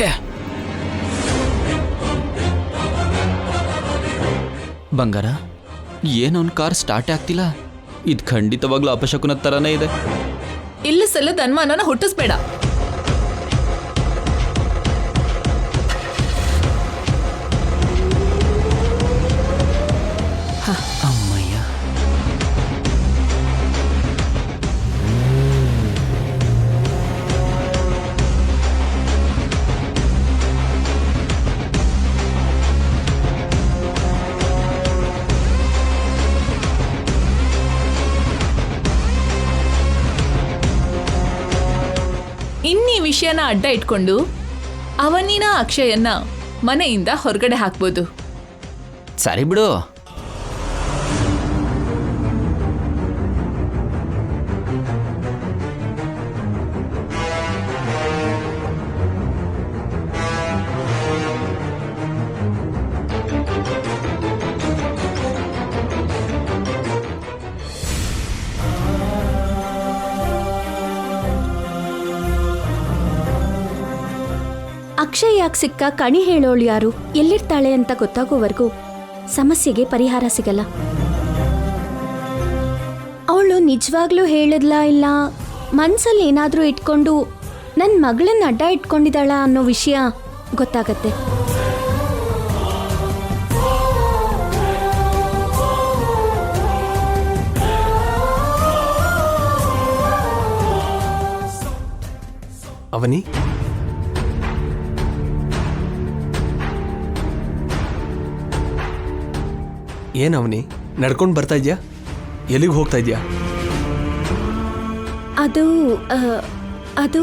ಛೇ, ಬಂಗಾರ, ಏನವನ್ car start ಆಗ್ತಿಲ್ಲ. ಇದು ಖಂಡಿತವಾಗ್ಲೂ ಅಪಶಕುನ ತರನೇ ಇದೆ. ಇಲ್ಲ ಸಲ್ಲದ ಅನುಮಾನನ ಹುಟ್ಟಿಸ್ಬೇಡ. ಅಮ್ಮಯ್ಯ, ಇನ್ನೀ ವಿಷಯನ ಅಡ್ಡ ಇಟ್ಕೊಂಡು ಅವನಿನ ಅಕ್ಷಯನ್ನ ಮನೆಯಿಂದ ಹೊರಗಡೆ ಹಾಕ್ಬೋದು. ಸರಿ ಬಿಡು. ಅಕ್ಷಯ್ ಯಾಕೆ ಸಿಕ್ಕ, ಕಣಿ ಹೇಳೋಳು ಯಾರು, ಎಲ್ಲಿರ್ತಾಳೆ ಅಂತ ಗೊತ್ತಾಗೋವರೆಗೂ ಸಮಸ್ಯೆಗೆ ಪರಿಹಾರ ಸಿಗಲ್ಲ. ಅವಳು ನಿಜವಾಗ್ಲೂ ಹೇಳಿದ್ಲಾ ಇಲ್ಲ ಮನ್ಸಲ್ಲಿ ಏನಾದರೂ ಇಟ್ಕೊಂಡು ನನ್ನ ಮಗಳನ್ನ ಅಡ್ಡ ಇಟ್ಕೊಂಡಿದ್ದಾಳ ಅನ್ನೋ ವಿಷಯ ಗೊತ್ತಾಗತ್ತೆ. ಅವನಿ, ಏನವನಿ ನಡ್ಕೊಂಡು ಬರ್ತಾ ಇದ್ಯಾ? ಎಲ್ಲಿಗೆ ಹೋಗ್ತಾ ಇದ್ಯಾ? ಅದು ಅದು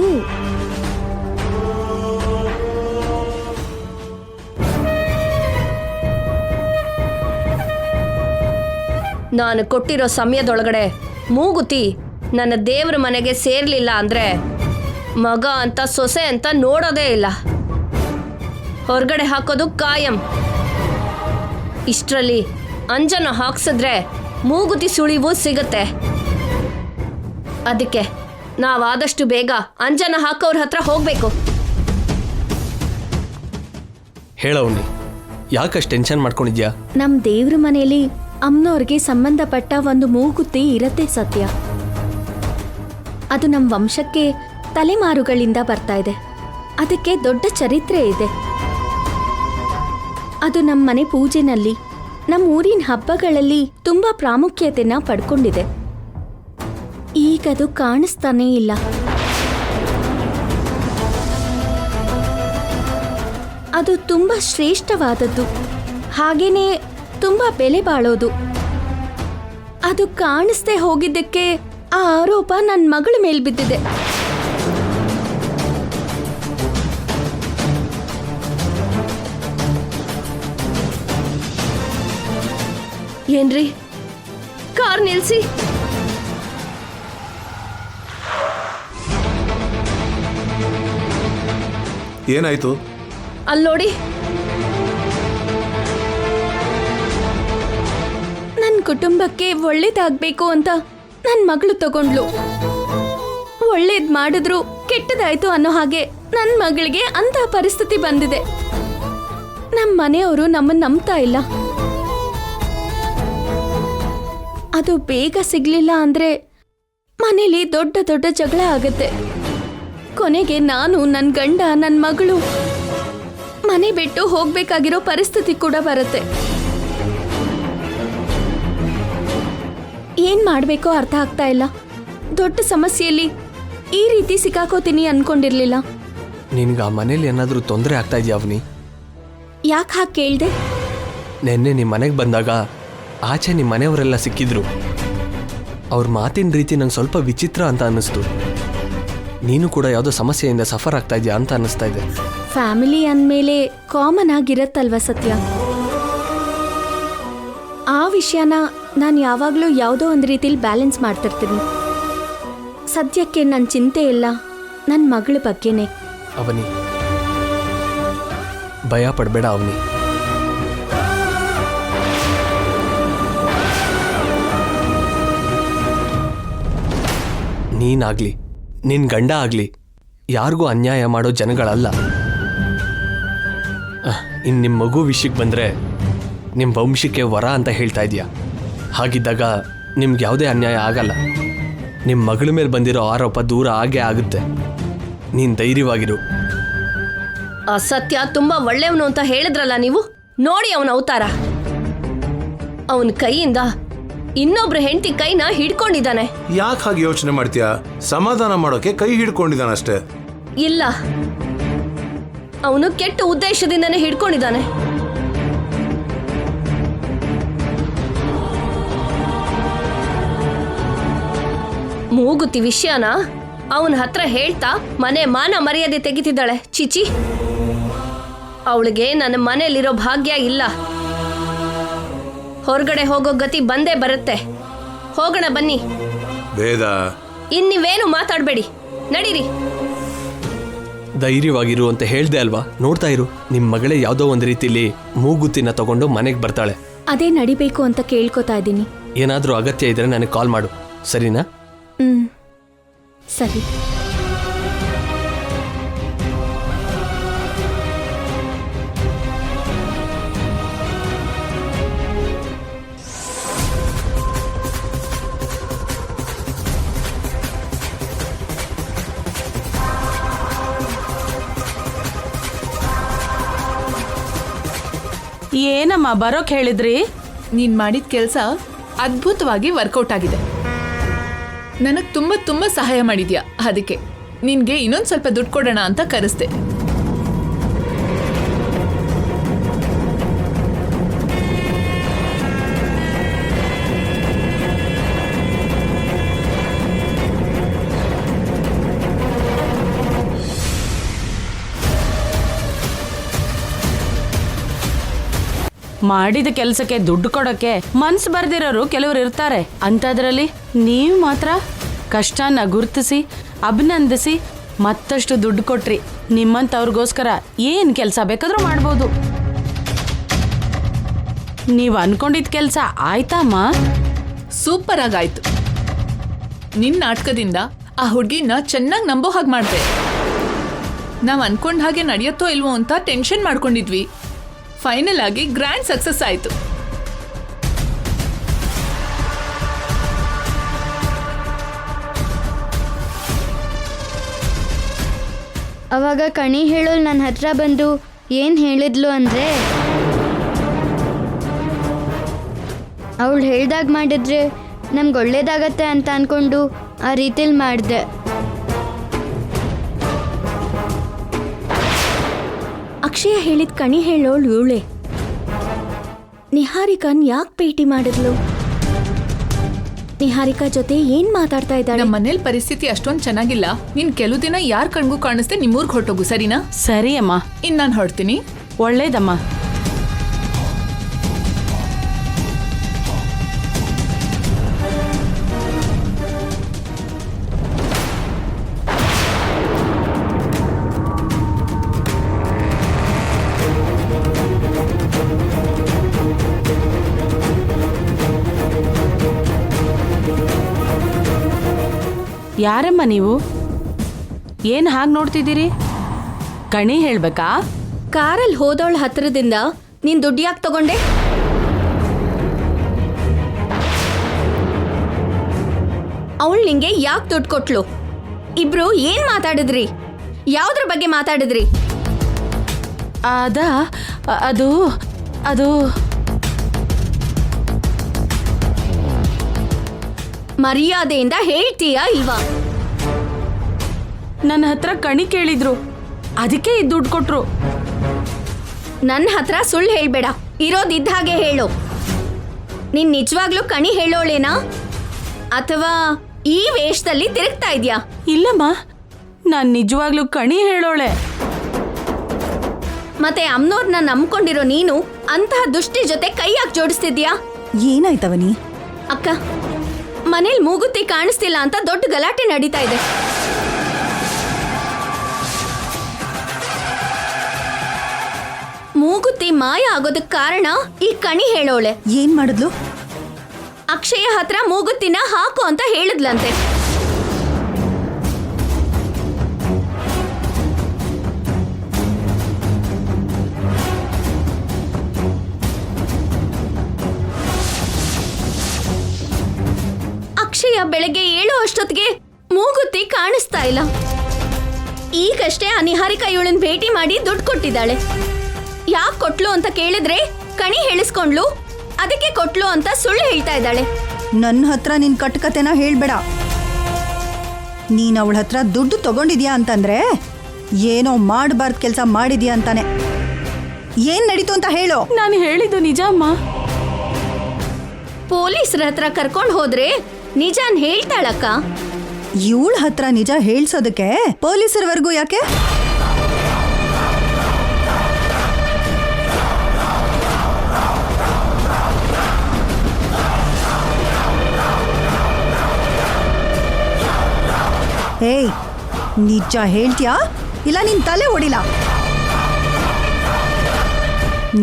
ನಾನು ಕೊಟ್ಟಿರೋ ಸಮಯದೊಳಗಡೆ ಮೂಗುತಿ ನನ್ನ ದೇವ್ರ ಮನೆಗೆ ಸೇರ್ಲಿಲ್ಲ ಅಂದ್ರೆ ಮಗ ಅಂತ ಸೊಸೆ ಅಂತ ನೋಡೋದೇ ಇಲ್ಲ. ಹೊರಗಡೆ ಹಾಕೋದು ಕಾಯಂ. ಇಷ್ಟರಲ್ಲಿ ಅಂಜನ ಹಾಕ್ಸಿದ್ರೆ ಮೂಗುತಿ ಸುಳಿವು ಸಿಗತ್ತೆ. ಅದಕ್ಕೆ ನಾವಾದಷ್ಟು ಬೇಗ ಅಂಜನ ಹಾಕೋರ ಹತ್ರ ಹೋಗ್ಬೇಕು. ಹೇಳವನಿ, ಯಾಕಷ್ಟು ಟೆನ್ಷನ್ ಮಾಡ್ಕೊಂಡಿದ್ಯಾ? ನಮ್ಮ ದೇವ್ರ ಮನೆಯಲ್ಲಿ ಅಮ್ಮನವ್ರಿಗೆ ಸಂಬಂಧಪಟ್ಟ ಒಂದು ಮೂಗುತಿ ಇರತ್ತೆ ಸತ್ಯ. ಅದು ನಮ್ಮ ವಂಶಕ್ಕೆ ತಲೆಮಾರುಗಳಿಂದ ಬರ್ತಾ ಇದೆ. ಅದಕ್ಕೆ ದೊಡ್ಡ ಚರಿತ್ರೆ ಇದೆ. ಅದು ನಮ್ಮ ಮನೆ ಪೂಜೆನಲ್ಲಿ, ನಮ್ಮ ಊರಿನ ಹಬ್ಬಗಳಲ್ಲಿ ತುಂಬಾ ಪ್ರಾಮುಖ್ಯತೆನ ಪಡ್ಕೊಂಡಿದೆ. ಈಗದು ಕಾಣಿಸ್ತಾನೇ ಇಲ್ಲ. ಅದು ತುಂಬಾ ಶ್ರೇಷ್ಠವಾದದ್ದು, ಹಾಗೇನೆ ತುಂಬಾ ಬೆಲೆ ಬಾಳೋದು. ಅದು ಕಾಣಿಸ್ದೆ ಹೋಗಿದ್ದಕ್ಕೆ ಆ ಆರೋಪ ನನ್ನ ಮಗಳ ಮೇಲ್ ಬಿದ್ದಿದೆ. ಏನ್ರಿ, ಕಾರ್ ನಿಲ್ಸಿ. ಏನಾಯ್ತು? ಅಲ್ಲೋಡಿ. ನನ್ನ ಕುಟುಂಬಕ್ಕೆ ಒಳ್ಳೇದಾಗ್ಬೇಕು ಅಂತ ನನ್ನ ಮಗಳು ತಗೊಂಡ್ಲು. ಒಳ್ಳೇದ್ ಮಾಡಿದ್ರು ಕೆಟ್ಟದಾಯ್ತು ಅನ್ನೋ ಹಾಗೆ ನನ್ನ ಮಗಳಿಗೆ ಅಂತ ಪರಿಸ್ಥಿತಿ ಬಂದಿದೆ. ನಮ್ಮ ಮನೆಯವರು ನಮ್ಮನ್ನ ನಂಬ್ತಾ ಇಲ್ಲ. ಅದು ಬೇಗ ಸಿಗ್ಲಿಲ್ಲ ಅಂದ್ರೆ ಮನೇಲಿ ದೊಡ್ಡ ದೊಡ್ಡ ಜಗಳ ಆಗತ್ತೆ. ಕೊನೆಗೆ ನಾನು, ನನ್ನ ಗಂಡ, ನನ್ನ ಮಗಳು ಮನೆ ಬಿಟ್ಟು ಹೋಗ್ಬೇಕಾಗಿರೋ ಪರಿಸ್ಥಿತಿ ಕೂಡ ಬರುತ್ತೆ. ಏನ್ ಮಾಡ್ಬೇಕೋ ಅರ್ಥ ಆಗ್ತಾ ಇಲ್ಲ. ದೊಡ್ಡ ಸಮಸ್ಯೆಯಲ್ಲಿ ಈ ರೀತಿ ಸಿಕ್ಕಾಕೋತೀನಿ ಅನ್ಕೊಂಡಿರ್ಲಿಲ್ಲ. ನಿನ್ಗೆ ಆ ಮನೇಲಿ ಏನಾದರೂ ತೊಂದರೆ ಆಗ್ತಾ ಇದೆಯಾ ಅವನಿ? ಯಾಕೆ ಹಾಗೆ ಕೇಳ್ದೆ? ನೆನ್ನೆ ನಿಮ್ಮ ಮನೆಗೆ ಬಂದಾಗ ಆಚೆ ನಿಮ್ಮ ಮನೆಯವರೆಲ್ಲ ಸಿಕ್ಕಿದ್ರು. ಅವ್ರ ಮಾತಿನ ರೀತಿ ನಂಗೆ ಸ್ವಲ್ಪ ವಿಚಿತ್ರ ಅಂತ ಅನ್ನಿಸ್ತು. ನೀನು ಕೂಡ ಯಾವುದೋ ಸಮಸ್ಯೆಯಿಂದ ಸಫರ್ ಆಗ್ತಾ ಇದೆಯಾ ಅಂತ ಅನ್ನಿಸ್ತಾ ಇದೆ. ಫ್ಯಾಮಿಲಿ ಅಂದಮೇಲೆ ಕಾಮನ್ ಆಗಿರತ್ತಲ್ವ ಸತ್ಯ. ಆ ವಿಷಯನ ನಾನು ಯಾವಾಗಲೂ ಯಾವುದೋ ಒಂದು ರೀತಿಲಿ ಬ್ಯಾಲೆನ್ಸ್ ಮಾಡ್ತಿರ್ತೀನಿ. ಸದ್ಯಕ್ಕೆ ನನ್ನ ಚಿಂತೆ ಇಲ್ಲ ನನ್ನ ಮಗಳ ಬಗ್ಗೆನೇ. ಅವನಿ, ಭಯ ಪಡಬೇಡ ಅವನಿ. ನೀನಾಗ್ಲಿ ನಿನ್ ಗಂಡ ಆಗ್ಲಿ ಯಾರಿಗೂ ಅನ್ಯಾಯ ಮಾಡೋ ಜನಗಳಲ್ಲ. ಇನ್ನು ನಿಮ್ಮ ಮಗು ವಿಷಯಕ್ಕೆ ಬಂದರೆ ನಿಮ್ಮ ವಂಶಕ್ಕೆ ವರ ಅಂತ ಹೇಳ್ತಾ ಇದೆಯಾ. ಹಾಗಿದ್ದಾಗ ನಿಮ್ಗೆ ಯಾವುದೇ ಅನ್ಯಾಯ ಆಗಲ್ಲ. ನಿಮ್ಮ ಮಗಳ ಮೇಲೆ ಬಂದಿರೋ ಆರೋಪ ದೂರ ಆಗೇ ಆಗುತ್ತೆ. ನೀನು ಧೈರ್ಯವಾಗಿರು. ಅಸತ್ಯ ತುಂಬಾ ಒಳ್ಳೆಯವನು ಅಂತ ಹೇಳಿದ್ರಲ್ಲ ನೀವು. ನೋಡಿ ಅವನ ಅವತಾರ. ಅವನ ಕೈಯಿಂದ ಇನ್ನೊಬ್ರ ಹೆಂಡತಿ ಕೈನ ಹಿಡ್ಕೊಂಡಿದ್ದಾನೆ. ಯಾಕೆ ಹಾಗೆ ಯೋಚನೆ ಮಾಡ್ತೀಯಾ? ಸಮಾಧಾನ ಮಾಡೋಕೆ ಕೈ ಹಿಡ್ಕೊಂಡಿದ್ದಾನಷ್ಟೇ. ಇಲ್ಲ, ಅವನು ಕೆಟ್ಟ ಉದ್ದೇಶದಿಂದನೇ ಹಿಡ್ಕೊಂಡಿದ್ದಾನೆ. ಮೂಗುತಿ ವಿಷಯನ ಅವನ ಹತ್ರ ಹೇಳ್ತಾ ಮನೆ ಮಾನ ಮರ್ಯಾದೆ ತೆಗಿತಿದ್ದಾಳೆ. ಚಿಚಿ, ಅವಳಿಗೆ ನನ್ನ ಮನೆಯಲ್ಲಿರೋ ಭಾಗ್ಯ ಇಲ್ಲ. ಹೊರಗಡೆ ಹೋಗೋ ಗತಿ ಬಂದೇ ಬರುತ್ತೆ. ಹೋಗೋಣ ಬನ್ನಿ. ವೇದ, ಇನ್ನಿವೇನು ಮಾತಾಡಬೇಡಿ, ನಡೀರಿ. ಧೈರ್ಯವಾಗಿರು ಅಂತ ಹೇಳ್ದೆ ಅಲ್ವಾ? ನೋಡ್ತಾ ಇರು, ನಿಮ್ಮ ಮಗಳೇ ಯಾವುದೋ ಒಂದು ರೀತಿಲಿ ಮೂಗುತಿನ ತಗೊಂಡು ಮನೆಗೆ ಬರ್ತಾಳೆ. ಅದೇ ನಡಿಬೇಕು ಅಂತ ಕೇಳ್ಕೊತಾ ಇದ್ದೀನಿ. ಏನಾದರೂ ಅಗತ್ಯ ಇದ್ರೆ ನನಗೆ ಕಾಲ್ ಮಾಡು, ಸರಿನಾ? ಸರಿ. ಏನಮ್ಮ ಬರೋಕ್ ಹೇಳಿದ್ರಿ? ನೀನ್ ಮಾಡಿದ ಕೆಲಸ ಅದ್ಭುತವಾಗಿ ವರ್ಕೌಟ್ ಆಗಿದೆ. ನನಗ್ ತುಂಬಾ ಸಹಾಯ ಮಾಡಿದ್ಯಾ. ಅದಕ್ಕೆ ನಿನ್ಗೆ ಇನ್ನೊಂದ್ ಸ್ವಲ್ಪ ದುಡ್ಡು ಕೊಡೋಣ ಅಂತ ಕರೆಸ್ದೆ. ಮಾಡಿದ ಕೆಲಸಕ್ಕೆ ದುಡ್ಡು ಕೊಡೋಕೆ ಮನ್ಸು ಬರ್ದಿರೋರು ಕೆಲವರು ಇರ್ತಾರೆ. ಅಂಥದ್ರಲ್ಲಿ ನೀವು ಮಾತ್ರ ಕಷ್ಟನ ಗುರುತಿಸಿ ಅಭಿನಂದಿಸಿ ಮತ್ತಷ್ಟು ದುಡ್ಡು ಕೊಟ್ರಿ. ನಿಮ್ಮಂಥವ್ರಿಗೋಸ್ಕರ ಏನು ಕೆಲಸ ಬೇಕಾದ್ರೂ ಮಾಡ್ಬೋದು. ನೀವು ಅನ್ಕೊಂಡಿದ್ದ ಕೆಲಸ ಆಯ್ತಮ್ಮ? ಸೂಪರ್ ಆಗಾಯ್ತು. ನಿನ್ ನಾಟಕದಿಂದ ಆ ಹುಡ್ಗಿನ ಚೆನ್ನಾಗಿ ನಂಬೋ ಹಾಗೆ ಮಾಡ್ದೆ. ನಾವ್ ಅನ್ಕೊಂಡ್ ಹಾಗೆ ನಡೆಯುತ್ತೋ ಇಲ್ವೋ ಅಂತ ಟೆನ್ಷನ್ ಮಾಡ್ಕೊಂಡಿದ್ವಿ. ಫೈನಲ್ ಆಗಿ ಗ್ರ್ಯಾಂಡ್ ಸಕ್ಸಸ್ ಆಯ್ತು. ಅವಾಗ ಕಣಿ ಹೇಳೋಳು ನನ್ನ ಹತ್ರ ಬಂದು ಏನು ಹೇಳಿದ್ಲು ಅಂದರೆ, ಅವಳು ಹೇಳ್ದಾಗ ಮಾಡಿದ್ರೆ ನಮ್ಗೆ ಒಳ್ಳೇದಾಗತ್ತೆ ಅಂತ ಅಂದ್ಕೊಂಡು ಆ ರೀತಿಲಿ ಮಾಡಿದೆ. ಅಕ್ಷಯ ಹೇಳಿದ ಕಣಿ ಹೇಳೋಳು ಇವಳೆ. ನಿಹಾರಿಕನ್ ಯಾಕೆ ಭೇಟಿ ಮಾಡಿದ್ಲು? ನಿಹಾರಿಕಾ ಜೊತೆ ಏನ್ ಮಾತಾಡ್ತಾ ಇದ್ದಾಳೆ? ನಮ್ಮ ಮನೇಲಿ ಪರಿಸ್ಥಿತಿ ಅಷ್ಟೊಂದು ಚೆನ್ನಾಗಿಲ್ಲ. ನೀನ್ ಕೆಲವು ದಿನ ಯಾರ್ ಕಣ್ಗೂ ಕಾಣಿಸ್ದೆ ನಿಮ್ಮೂರ್ಗ್ ಹೊರಟೋಗು, ಸರಿನಾ? ಸರಿ ಅಮ್ಮ. ಇನ್ ನಾನು ಹೊರಡ್ತೀನಿ. ಒಳ್ಳೇದಮ್ಮ. ಯಾರಮ್ಮ ನೀವು? ಏನ್ ಹಾಗೆ ನೋಡ್ತಿದ್ದೀರಿ? ಕಣಿ ಹೇಳ್ಬೇಕಾ? ಕಾರಲ್ಲಿ ಹೋದವಳ ಹತ್ರದಿಂದ ನೀನ್ ದುಡ್ಡು ಯಾಕೆ ತಗೊಂಡೆ? ಅವಳು ನಿಂಗೆ ಯಾಕೆ ದುಡ್ಡು ಕೊಟ್ಲು? ಇಬ್ರು ಏನ್ ಮಾತಾಡಿದ್ರಿ? ಯಾವ್ದ್ರ ಬಗ್ಗೆ ಮಾತಾಡಿದ್ರಿ? ಅದು ಅದು ಮರ್ಯಾದೆಯಿಂದ ಹೇಳ್ತೀಯಾ ಇಲ್ವಾ? ನನ್ನ ಹತ್ರ ಕಣಿ ಕೇಳಿದ್ರು, ಅದಕ್ಕೆ ಈ ದುಡ್ಡು ಕೊಟ್ರು. ನನ್ನ ಹತ್ರ ಸುಳ್ಳು ಹೇಳ್ಬೇಡ, ಇರೋದಿದ್ದ ಹಾಗೆ ಹೇಳು. ನೀನ್ ನಿಜವಾಗ್ಲೂ ಕಣಿ ಹೇಳೋಳೇನಾ ಅಥವಾ ಈ ವೇಷದಲ್ಲಿ ತಿರುಗ್ತಾ ಇದ್ಯಾ? ಇಲ್ಲಮ್ಮ, ನಾನ್ ನಿಜವಾಗ್ಲೂ ಕಣಿ ಹೇಳೋಳೆ. ಮತ್ತೆ ಅಮ್ನೋರ್ನ ನಂಬ್ಕೊಂಡಿರೋ ನೀನು ಅಂತಹ ದುಷ್ಟಿ ಜೊತೆ ಕೈ ಯಾಕೆ ಜೋಡಿಸ್ತಿದ್ಯಾ? ಏನಾಯ್ತವನಿ? ಅಕ್ಕ, ಮನೇಲಿ ಮೂಗುತಿ ಕಾಣಿಸ್ತಿಲ್ಲ ಅಂತ ದೊಡ್ಡ ಗಲಾಟೆ ನಡೀತಾ ಇದೆ. ಮೂಗುತಿ ಮಾಯ ಆಗೋದಕ್ಕೆ ಕಾರಣ ಈ ಕಣಿ ಹೇಳೋಳೆ. ಏನ್ ಮಾಡಿದ್ಲು? ಅಕ್ಷಯ ಹತ್ರ ಮೂಗುತಿನ ಹಾಕು ಅಂತ ಹೇಳಿದ್ಲಂತೆ. ಅಕ್ಷಯ ಬೆಳಗ್ಗೆ 7 ಅಷ್ಟೊತ್ತಿಗೆ ಮೂಗುತಿ ಕಾಣಿಸ್ತಾ ಇಲ್ಲ. ಈಗಷ್ಟೇ ಆ ನಿಹಾರಿಕಾ ಇವಳನ್ನ ಭೇಟಿ ಮಾಡಿ ದುಡ್ಡು ಕೊಟ್ಟಿದ್ದಾಳೆ. ಯಾಕೆ ಕೊಟ್ಲು ಅಂತ ಕೇಳಿದ್ರೆ ಕಣಿ ಹೇಳಿಸ್ಕೊಂಡ್ಲು, ಅದಕ್ಕೆ ಕೊಟ್ಲು ಅಂತ ಸುಳ್ಳು ಹೇಳ್ತಾ ಇದ್ದಾಳೆ. ನನ್ನ ಹತ್ರ ನಿನ್ ಕಟ್ಟುಕತೆನ ಹೇಳ್ಬೇಡ. ನೀನ್ ಅವಳ ಹತ್ರ ದುಡ್ಡು ತಗೊಂಡಿದ್ಯಾ ಅಂತಂದ್ರೆ ಏನೋ ಮಾಡಬಾರ್ದು ಕೆಲಸ ಮಾಡಿದ್ಯಾ ಅಂತಾನೆ. ಏನ್ ನಡೀತು ಅಂತ ಹೇಳು. ನಾನು ಹೇಳಿದ್ದು ನಿಜ ಅಮ್ಮ. ಪೊಲೀಸರ ಹತ್ರ ಕರ್ಕೊಂಡು ಹೋದ್ರೆ ನಿಜಾನ್ ಹೇಳ್ತಾಳಕ್ಕ. ಇವಳ ಹತ್ರ ನಿಜ ಹೇಳ್ಸೋದಕ್ಕೆ ಪೊಲೀಸರವರೆಗೂ ಯಾಕೆ? ಏಯ್, ನಿಜ ಹೇಳ್ತೀಯಾ ಇಲ್ಲ ನಿನ್ ತಲೆ ಹೊಡಿಲ್ಲ?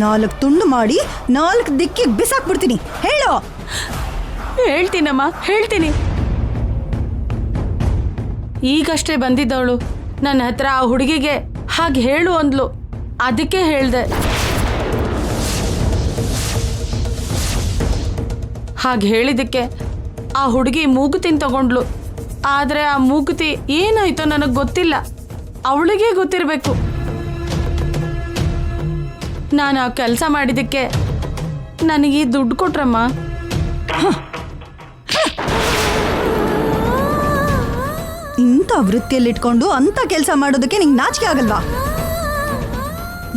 4 ತುಂಡು ಮಾಡಿ 4 ದಿಕ್ಕಿಗೆ ಬಿಸಾಕ್ಬಿಡ್ತೀನಿ. ಹೇಳು. ಹೇಳ್ತೀನಮ್ಮ, ಹೇಳ್ತೀನಿ. ಈಗಷ್ಟೇ ಬಂದಿದ್ದವಳು ನನ್ನ ಹತ್ರ ಆ ಹುಡುಗಿಗೆ ಹಾಗೆ ಹೇಳು ಅಂದ್ಲು, ಅದಕ್ಕೆ ಹೇಳ್ದೆ. ಹಾಗೆ ಹೇಳಿದ್ದಕ್ಕೆ ಆ ಹುಡುಗಿ ಮೂಗುತಿನ ತಗೊಂಡ್ಲು. ಆದರೆ ಆ ಮೂಗುತಿ ಏನಾಯ್ತೋ ನನಗೆ ಗೊತ್ತಿಲ್ಲ, ಅವಳಿಗೆ ಗೊತ್ತಿರಬೇಕು. ನಾನು ಆ ಕೆಲಸ ಮಾಡಿದ್ದಕ್ಕೆ ನನಗೆ ದುಡ್ಡು ಕೊಟ್ರಮ್ಮ. ಇಂಥ ವೃತ್ತಿಯಲ್ಲಿಟ್ಕೊಂಡು ಅಂಥ ಕೆಲಸ ಮಾಡೋದಕ್ಕೆ ನಿಂಗೆ ನಾಚಿಕೆ ಆಗಲ್ವಾ?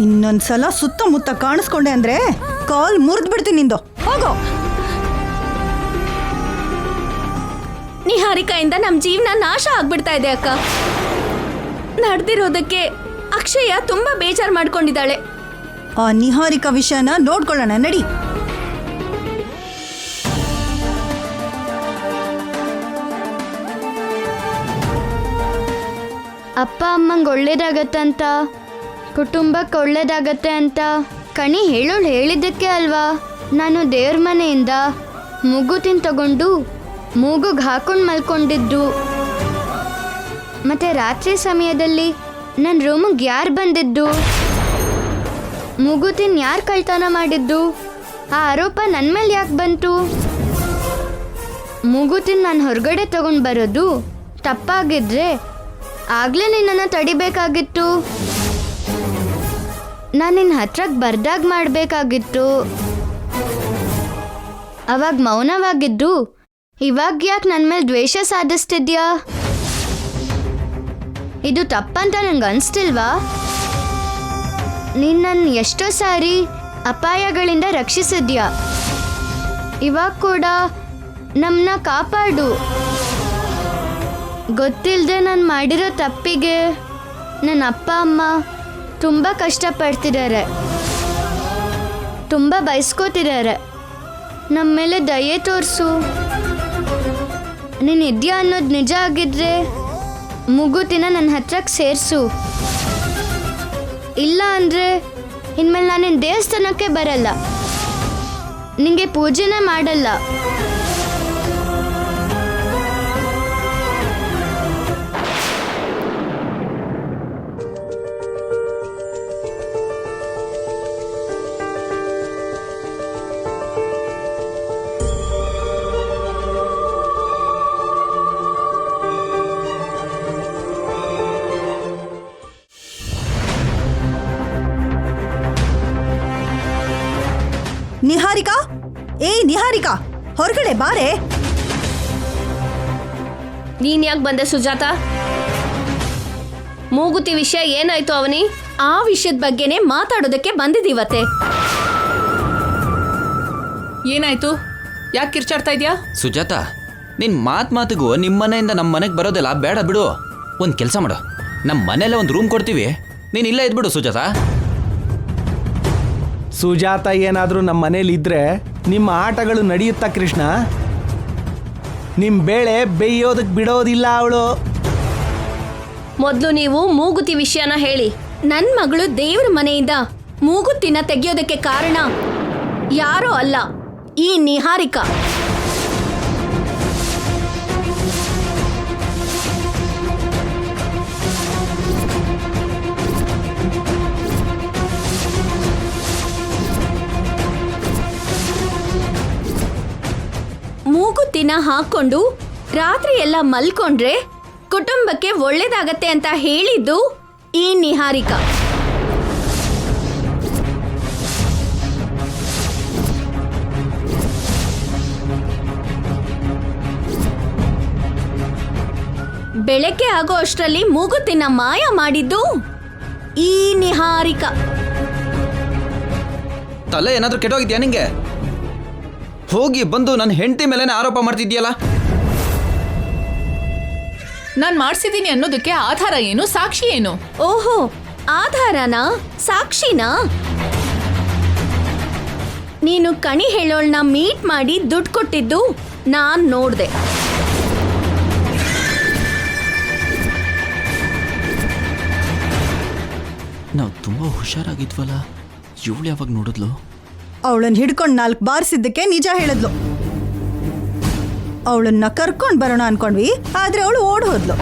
ಇನ್ನೊಂದ್ಸಲ ಸುತ್ತಮುತ್ತ ಕಾಣಿಸ್ಕೊಂಡೆ ಅಂದ್ರೆ ಕಾಲ್ ಮುರಿದು ಬಿಡ್ತೀನಿ ನಿಂದು. ಹೋಗೋ. ನಿಹಾರಿಕಾಯಿಂದ ನಮ್ಮ ಜೀವನ ನಾಶ ಆಗ್ಬಿಡ್ತಾ ಇದೆ ಅಕ್ಕ. ನಡೆದಿರೋದಕ್ಕೆ ಅಕ್ಷಯ ತುಂಬಾ ಬೇಜಾರು ಮಾಡ್ಕೊಂಡಿದ್ದಾಳೆ. ಆ ನಿಹಾರಿಕಾ ವಿಷಯನ ನೋಡ್ಕೊಳ್ಳೋಣ ನಡಿ. ಅಪ್ಪ ಅಮ್ಮಂಗೆ ಒಳ್ಳೇದಾಗತ್ತೆ ಅಂತ, ಕುಟುಂಬಕ್ಕೆ ಒಳ್ಳೇದಾಗತ್ತೆ ಅಂತ ಕಣಿ ಹೇಳೋಳು ಹೇಳಿದ್ದಕ್ಕೆ ಅಲ್ವಾ ನಾನು ದೇವ್ರ ಮನೆಯಿಂದ ಮೂಗುತಿನ ತಗೊಂಡು ಮೂಗುಗೆ ಹಾಕೊಂಡು ಮಲ್ಕೊಂಡಿದ್ದು. ಮತ್ತು ರಾತ್ರಿ ಸಮಯದಲ್ಲಿ ನನ್ನ ರೂಮಿಗೆ ಯಾರು ಬಂದಿದ್ದು, ಮೂಗುತಿನ ಯಾರು ಕಳ್ತನ ಮಾಡಿದ್ದು, ಆ ಆರೋಪ ನನ್ನ ಮೇಲೆ ಯಾಕೆ ಬಂತು? ಮೂಗುತಿನ ನಾನು ಹೊರಗಡೆ ತಗೊಂಡು ಬರೋದು ತಪ್ಪಾಗಿದ್ರೆ ಆಗಲೇ ನಿನ್ನನ್ನು ತಡಿಬೇಕಾಗಿತ್ತು. ನಾನು ನಿನ್ನ ಹತ್ರಕ್ಕೆ ಬರ್ದಾಗ ಮಾಡಬೇಕಾಗಿತ್ತು. ಅವಾಗ ಮೌನವಾಗಿದ್ದು ಇವಾಗ ಯಾಕೆ ನನ್ನ ಮೇಲೆ ದ್ವೇಷ ಸಾಧಿಸ್ತಿದ್ಯಾ? ಇದು ತಪ್ಪಂತ ನಂಗೆ ಅನಿಸ್ತಿಲ್ವಾ? ನೀನು ನನ್ನ ಎಷ್ಟೋ ಸಾರಿ ಅಪಾಯಗಳಿಂದ ರಕ್ಷಿಸಿದ್ಯಾ. ಇವಾಗ ಕೂಡ ನಮ್ಮನ್ನ ಕಾಪಾಡು. ಗೊತ್ತಿಲ್ಲದೆ ನಾನು ಮಾಡಿರೋ ತಪ್ಪಿಗೆ ನನ್ನ ಅಪ್ಪ ಅಮ್ಮ ತುಂಬ ಕಷ್ಟಪಡ್ತಿದ್ದಾರೆ, ತುಂಬ ಬಯಸ್ಕೋತಿದ್ದಾರೆ. ನಮ್ಮ ಮೇಲೆ ದಯೆ ತೋರಿಸು. ನೀನು ಇದೆಯಾ ಅನ್ನೋದು ನಿಜ ಆಗಿದ್ರೆ ಮೂಗುತಿನ ನನ್ನ ಹತ್ರಕ್ಕೆ ಸೇರಿಸು. ಇಲ್ಲ ಅಂದರೆ ಇನ್ಮೇಲೆ ನಾನೇನು ದೇವಸ್ಥಾನಕ್ಕೆ ಬರಲ್ಲ, ನಿಂಗೆ ಪೂಜೆನೇ ಮಾಡಲ್ಲ. ನಿಹಾರಿಕಾ, ಏಯ್ ನಿಹಾರಿಕಾ, ಹೊರಗಡೆ ಬಾರೆ. ನೀನ್ ಯಾಕೆ ಬಂದೆ ಸುಜಾತ? ಮೂಗುತಿ ವಿಷಯ ಏನಾಯ್ತು ಅವನಿ? ಆ ವಿಷಯದ ಬಗ್ಗೆನೇ ಮಾತಾಡೋದಕ್ಕೆ ಬಂದಿದ್ದೀವತ್ತೆ. ಏನಾಯ್ತು? ಯಾಕೆ ಕಿರ್ಚಾಡ್ತಾ ಇದೆಯಾ? ಸುಜಾತ, ನಿನ್ ಮಾತಿಗೂ ನಿಮ್ಮ ಮನೆಯಿಂದ ನಮ್ಮ ಮನೆಗೆ ಬರೋದಿಲ್ಲ, ಬೇಡ ಬಿಡು. ಒಂದು ಕೆಲಸ ಮಾಡು, ನಮ್ಮ ಮನೇಲೆ ಒಂದು ರೂಮ್ ಕೊಡ್ತೀವಿ, ನೀನು ಇಲ್ಲೇ ಇದ್ಬಿಡು ಸುಜಾತ. ಸುಜಾತ ಏನಾದರೂ ನಮ್ಮ ಮನೇಲಿ ಇದ್ರೆ ನಿಮ್ಮ ಆಟಗಳು ನಡೆಯುತ್ತಾ ಕೃಷ್ಣ? ನಿಮ್ಮ ಬೇಳೆ ಬೇಯೋದಕ್ಕೆ ಬಿಡೋದಿಲ್ಲ ಅವಳು. ಮೊದಲು ನೀವು ಮೂಗುತಿ ವಿಷಯನ ಹೇಳಿ. ನನ್ನ ಮಗಳು ದೇವ್ರ ಮನೆಯಿಂದ ಮೂಗುತಿನ ತೆಗೆಯೋದಕ್ಕೆ ಕಾರಣ ಯಾರೋ ಅಲ್ಲ, ಈ ನಿಹಾರಿಕಾ. ಮೂಗುತಿನ ಹಾಕೊಂಡು ರಾತ್ರಿ ಎಲ್ಲ ಮಲ್ಕೊಂಡ್ರೆ ಕುಟುಂಬಕ್ಕೆ ಒಳ್ಳೇದಾಗತ್ತೆ ಅಂತ ಹೇಳಿದ್ದು ಈ ನಿಹಾರಿಕಾ. ಬೆಳಗ್ಗೆ ಆಗೋ ಅಷ್ಟರಲ್ಲಿ ಮೂಗುತಿನ ಮಾಯ ಮಾಡಿದ್ದು ಈ ನಿಹಾರಿಕಾ. ತಲೆ ಏನಾದ್ರೂ ಕೆಟ್ಟೋಗಿದ್ಯಾ ನಿಂಗೆ? ಹೋಗಿ ಬಂದು ನನ್ನ ಹೆಂಡತಿ ಮೇಲೇನೆ ಆರೋಪ ಮಾಡ್ತಿದ್ಯಲ್ಲ. ನಾನ್ ಮಾಡ್ಸಿದೀನಿ ಅನ್ನೋದಕ್ಕೆ ಆಧಾರ ಏನು, ಸಾಕ್ಷಿ ಏನು? ಓಹೋ, ಆಧಾರನಾ, ಸಾಕ್ಷಿನಾ? ನೀನು ಕಣಿ ಹೇಳೋಳ್ನ ಮೀಟ್ ಮಾಡಿ ದುಡ್ಡು ಕೊಟ್ಟಿದ್ದು ನಾನ್ ನೋಡ್ದೆ. ನಾವು ತುಂಬಾ ಹುಷಾರಾಗಿದ್ವಲ್ಲ, ಇವಳು ಯಾವಾಗ ನೋಡಿದ್ಲು? ಅವಳನ್ನ ಹಿಡ್ಕೊಂಡು 4 ಬಾರಿಸಿದ್ದಕ್ಕೆ ನಿಜ ಹೇಳಿದ್ಲು. ಅವಳನ್ನ ಕರ್ಕೊಂಡು ಬರೋಣ ಅನ್ಕೊಂಡ್ವಿ, ಆದ್ರೆ ಅವಳು ಓಡ್ ಹೋದ್ಲು.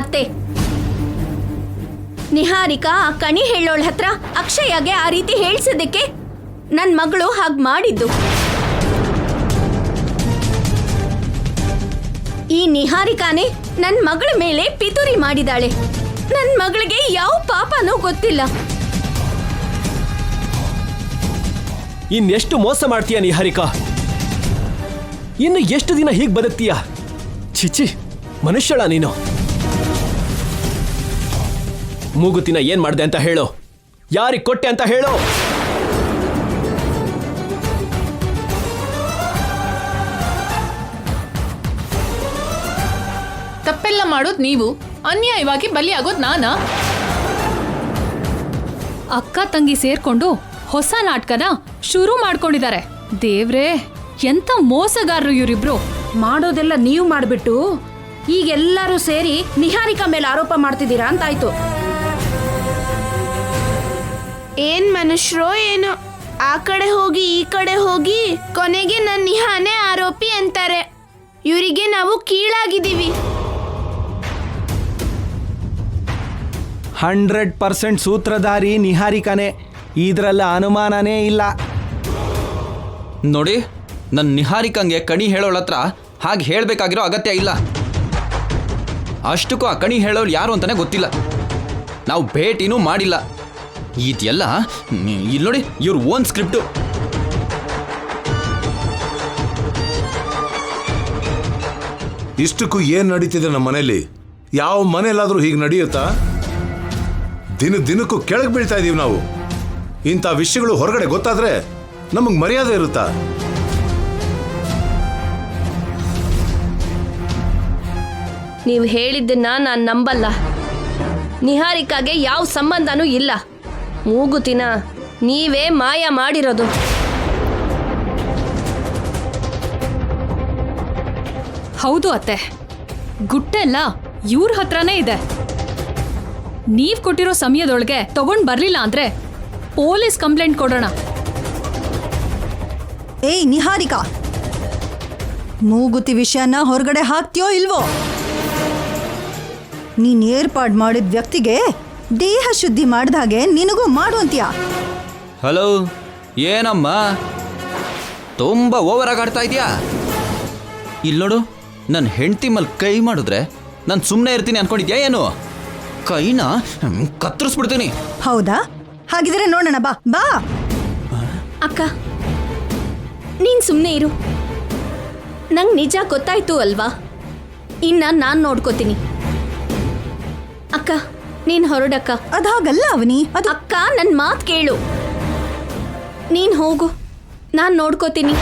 ಅತ್ತೆ, ನಿಹಾರಿಕಾ ಆ ಕಣಿ ಹೇಳೋಳ ಹತ್ರ ಅಕ್ಷಯಗೆ ಆ ರೀತಿ ಹೇಳ್ಸಿದ್ದಕ್ಕೆ ನನ್ ಮಗಳು ಹಾಗ್ ಮಾಡಿದ್ದು. ಈ ನಿಹಾರಿಕಾನೇ ನನ್ ಮಗಳ ಮೇಲೆ ಪಿತೂರಿ ಮಾಡಿದಾಳೆ. ನನ್ ಮಗಳಿಗೆ ಯಾವ ಪಾಪನೂ ಗೊತ್ತಿಲ್ಲ. ಇನ್ನೆಷ್ಟು ಮೋಸ ಮಾಡ್ತೀಯ ನಿಹಾರಿಕಾ? ಇನ್ನು ಎಷ್ಟು ದಿನ ಹೀಗೆ ಬದುಕ್ತೀಯ? ಚಿಚಿ, ಮನುಷ್ಯಳ ನೀನು. ಮೂಗುತಿನ ಏನ್ ಮಾಡ್ದೆ ಅಂತ ಹೇಳು, ಯಾರಿಗೆ ಕೊಟ್ಟೆ ಅಂತ ಹೇಳು. ತಪ್ಪೆಲ್ಲ ಮಾಡೋದ್ ನೀವು, ಅನ್ಯಾಯವಾಗಿ ಬಲಿಯಾಗೋದ್ ನಾನಾ? ಅಕ್ಕ ತಂಗಿ ಸೇರ್ಕೊಂಡು ಹೊಸ ನಾಟಕನ ಶುರು ಮಾಡ್ಕೊಂಡಿದ್ದಾರೆ. ದೇವ್ರೇ, ಎಂತ ಮೋಸಗಾರರು ಇವರಿಬ್ರು. ಮಾಡೋದೆಲ್ಲ ನೀವು ಮಾಡ್ಬಿಟ್ಟು ಈಗೆಲ್ಲರೂ ಸೇರಿ ನಿಹಾರಿಕಾ ಮೇಲೆ ಆರೋಪ ಮಾಡ್ತಿದ್ದೀರಾ ಅಂತಾಯ್ತು. ಏನ್ ಮನುಷ್ಯರೋ ಏನೋ, ಆ ಕಡೆ ಹೋಗಿ ಈ ಕಡೆ ಹೋಗಿ ಕೊನೆಗೆ ನನ್ನ ನಿಹಾನೇ ಆರೋಪಿ ಅಂತಾರೆ. ಇವರಿಗೆ ನಾವು ಕೀಳಾಗಿದ್ದೀವಿ. 100% ಸೂತ್ರಧಾರಿ ನಿಹಾರಿಕಾನೇ, ಇದ್ರಲ್ಲ ಅನುಮಾನನೇ ಇಲ್ಲ. ನೋಡಿ, ನನ್ನ ನಿಹಾರಿಕಂಗೆ ಕಣಿ ಹೇಳೋಳ ಹತ್ರ ಹಾಗೆ ಹೇಳಬೇಕಾಗಿರೋ ಅಗತ್ಯ ಇಲ್ಲ. ಅಷ್ಟಕ್ಕೂ ಆ ಕಣಿ ಹೇಳೋಳು ಯಾರು ಅಂತಾನೆ ಗೊತ್ತಿಲ್ಲ. ನಾವು ಭೇಟಿನೂ ಮಾಡಿಲ್ಲ. ಇದೆಲ್ಲ ಇಲ್ಲಿ ನೋಡಿ, ಇವ್ರ ಓನ್ ಸ್ಕ್ರಿಪ್ಟು. ಇಷ್ಟಕ್ಕೂ ಏನ್ ನಡೀತಿದೆ ನಮ್ಮ ಮನೇಲಿ? ಯಾವ ಮನೆಯಲ್ಲಾದ್ರೂ ಹೀಗೆ ನಡೆಯುತ್ತಾ? ದಿನಕ್ಕೂ ಕೆಳಗೆ ಬೀಳ್ತಾ ಇದೀವಿ ನಾವು. ಇಂಥ ವಿಷಯಗಳು ಹೊರಗಡೆ ಗೊತ್ತಾದ್ರೆ ನಮಗ್ ಮರ್ಯಾದೆ ಇರುತ್ತಾ? ನೀವು ಹೇಳಿದ್ದನ್ನ ನಾನು ನಂಬಲ್ಲ. ನಿಹಾರಿಕಾಗೆ ಯಾವ ಸಂಬಂಧನೂ ಇಲ್ಲ. ಮೂಗುತಿನ ನೀವೇ ಮಾಯ ಮಾಡಿರೋದು. ಹೌದು ಅತ್ತೆ, ಗುಟ್ಟೆಲ್ಲ ಇವ್ರ ಹತ್ರನೇ ಇದೆ. ನೀವ್ ಕೊಟ್ಟಿರೋ ಸಮಯದೊಳಗೆ ತಗೊಂಡ್ ಬರ್ಲಿಲ್ಲ ಅಂದ್ರೆ ಪೊಲೀಸ್ ಕಂಪ್ಲೇಂಟ್ ಕೊಡೋಣ. ಏಯ್ ನಿಹಾರಿಕಾ, ಮೂಗುತಿ ವಿಷಯನ ಹೊರಗಡೆ ಹಾಕ್ತೀಯೋ ಇಲ್ವೋ? ನೀನ್ ಏರ್ಪಾಡು ಮಾಡಿದ ವ್ಯಕ್ತಿಗೆ ದೇಹ ಶುದ್ಧಿ ಮಾಡಿದ ಹಾಗೆ ನಿನಗೂ ಮಾಡುವಂತೀಯ. ಹಲೋ, ಏನಮ್ಮ ತುಂಬ ಓವರ್ ಆಗಿ ಆಡ್ತಾ ಇದೆಯಾ? ಇಲ್ಲಿ ನೋಡು, ನನ್ನ ಹೆಂಡತಿ ಮೇಲೆ ಕೈ ಮಾಡಿದ್ರೆ ನಾನು ಸುಮ್ಮನೆ ಇರ್ತೀನಿ ಅನ್ಕೊಂಡಿದ್ಯಾ ಏನು? ಕೈನ ಕತ್ತರಿಸ್ಬಿಡ್ತೀನಿ. ಹೌದಾ? ಹಾಗಿದ್ರೆ ನೋಡೋಣ, ಬಾ ಬಾ. ಅಕ್ಕ, ನೀನ್ ಸುಮ್ಮನೆ ಇರು. ನಂಗೆ ನಿಜ ಗೊತ್ತಾಯ್ತು ಅಲ್ವಾ? ಇನ್ನ ನಾನ್ ನೋಡ್ಕೋತೀನಿ. ಅಕ್ಕ, ನೀನ್ ಹೊರಡಕ್ಕ. ಅದಾಗಲ್ಲ ಅವನಿ. ಅಕ್ಕ, ನನ್ ಮಾತ್ ಕೇಳು. ನೀನ್ ಹೋಗು, ನಾನ್ ನೋಡ್ಕೋತೀನಿ.